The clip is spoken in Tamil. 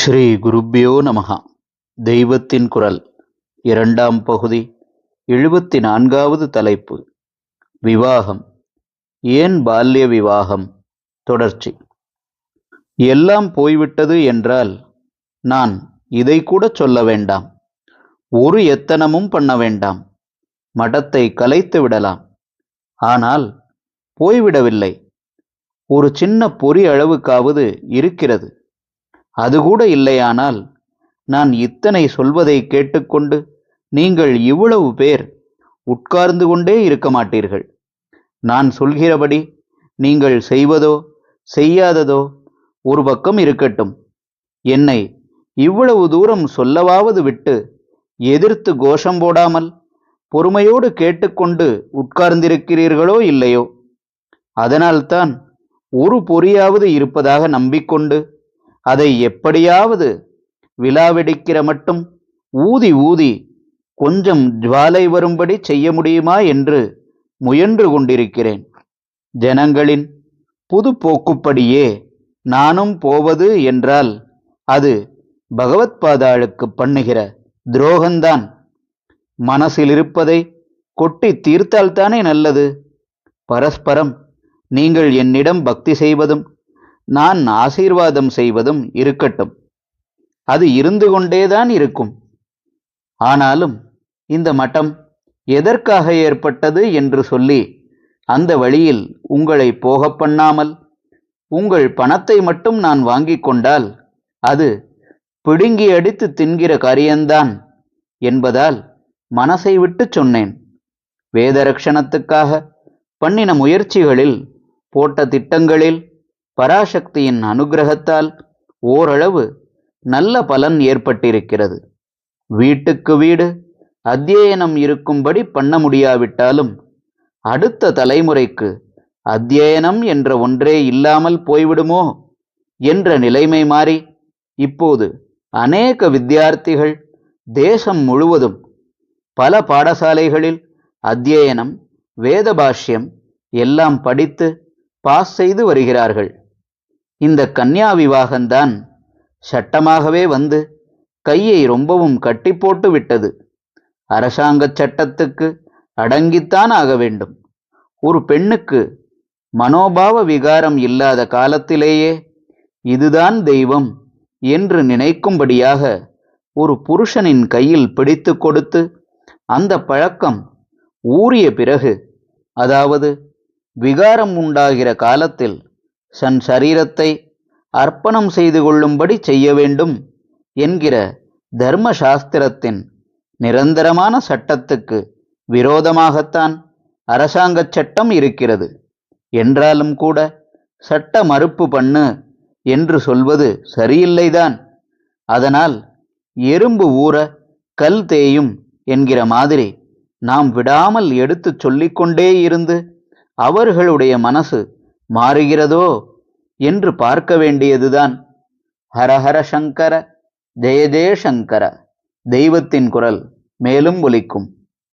ஸ்ரீ குருப்யோ நமஹ. தெய்வத்தின் குரல் இரண்டாம் பகுதி 74வது தலைப்பு. விவாகம். ஏன் பால்ய விவாகம்? தொடர்ச்சி. எல்லாம் போய்விட்டது என்றால் நான் இதை கூட சொல்ல வேண்டாம், ஒரு எத்தனமும் பண்ண வேண்டாம், மடத்தை கலைத்து விடலாம். ஆனால் போய்விடவில்லை. ஒரு சின்ன பொறி அளவுக்காவது இருக்கிறது. அதுகூட இல்லையானால் நான் இத்தனை சொல்வதை கேட்டுக்கொண்டு நீங்கள் இவ்வளவு பேர் உட்கார்ந்து கொண்டே இருக்க மாட்டீர்கள். நான் சொல்கிறபடி நீங்கள் செய்வதோ செய்யாததோ ஒரு பக்கம் இருக்கட்டும், என்னை இவ்வளவு தூரம் சொல்லவாவது விட்டு எதிர்த்து கோஷம் போடாமல் பொறுமையோடு கேட்டுக்கொண்டு உட்கார்ந்திருக்கிறீர்களோ இல்லையோ? அதனால்தான் ஒரு பொறியாவது இருப்பதாக நம்பிக்கொண்டு அதை எப்படியாவது விழாவெடிக்கிற மட்டும் ஊதி ஊதி கொஞ்சம் ஜுவாலை வரும்படி செய்ய முடியுமா என்று முயன்று கொண்டிருக்கிறேன். ஜனங்களின் புது போக்குப்படியே நானும் போவது என்றால் அது பகவத்பாதாளுக்கு பண்ணுகிற துரோகந்தான். மனசில் இருப்பதை கொட்டி தீர்த்தால்தானே நல்லது. பரஸ்பரம் நீங்கள் என்னிடம் பக்தி செய்வதும் நான் ஆசீர்வாதம் செய்வதும் இருக்கட்டும், அது இருந்து கொண்டேதான் இருக்கும். ஆனாலும் இந்த மட்டம் எதற்காக ஏற்பட்டது என்று சொல்லி அந்த வழியில் உங்களை போக பண்ணாமல் உங்கள் பணத்தை மட்டும் நான் வாங்கி கொண்டால் அது பிடுங்கி அடித்து தின்கிற காரியந்தான் என்பதால் மனசை விட்டு சொன்னேன். வேதரக்ஷணத்துக்காக பண்ணின முயற்சிகளில், போட்ட திட்டங்களில் பராசக்தியின் அனுகிரகத்தால் ஓரளவு நல்ல பலன் ஏற்பட்டிருக்கிறது. வீட்டுக்கு வீடு அத்தியனம் இருக்கும்படி பண்ண முடியாவிட்டாலும் அடுத்த தலைமுறைக்கு அத்தியனம் என்ற ஒன்றே இல்லாமல் போய்விடுமோ என்ற நிலைமை மாறி இப்போது அநேக வித்தியார்த்திகள் தேசம் முழுவதும் பல பாடசாலைகளில் அத்தியனம், வேதபாஷ்யம் எல்லாம் படித்து பாஸ் செய்து வருகிறார்கள். இந்த கன்யா விவாகந்தான் சட்டமாகவே வந்து கையை ரொம்பவும் கட்டி போட்டு விட்டது. அரசாங்க சட்டத்துக்கு அடங்கித்தான் ஆக வேண்டும். ஒரு பெண்ணுக்கு மனோபாவ விகாரம் இல்லாத காலத்திலேயே இதுதான் தெய்வம் என்று நினைக்கும்படியாக ஒரு புருஷனின் கையில் பிடித்து கொடுத்து அந்த பழக்கம் ஊறிய பிறகு, அதாவது விகாரம் உண்டாகிற காலத்தில் தன் சரீரத்தை அர்ப்பணம் செய்து கொள்ளும்படி செய்ய வேண்டும் என்கிற தர்ம சாஸ்திரத்தின் நிரந்தரமான சட்டத்துக்கு விரோதமாகத்தான் அரசாங்க சட்டம் இருக்கிறது. என்றாலும் கூட சட்ட மறுப்பு பண்ணு என்று சொல்வது சரியில்லைதான். அதனால் எறும்பு ஊற கல் தேயும் என்கிற மாதிரி நாம் விடாமல் எடுத்து சொல்லிக்கொண்டே இருந்து அவர்களுடைய மனசு மாறுகிறதோ என்று பார்க்க வேண்டியதுதான். ஹரஹர சங்கர, ஜெய ஜெய சங்கர. தெய்வத்தின் குரல் மேலும் ஒலிக்கும்.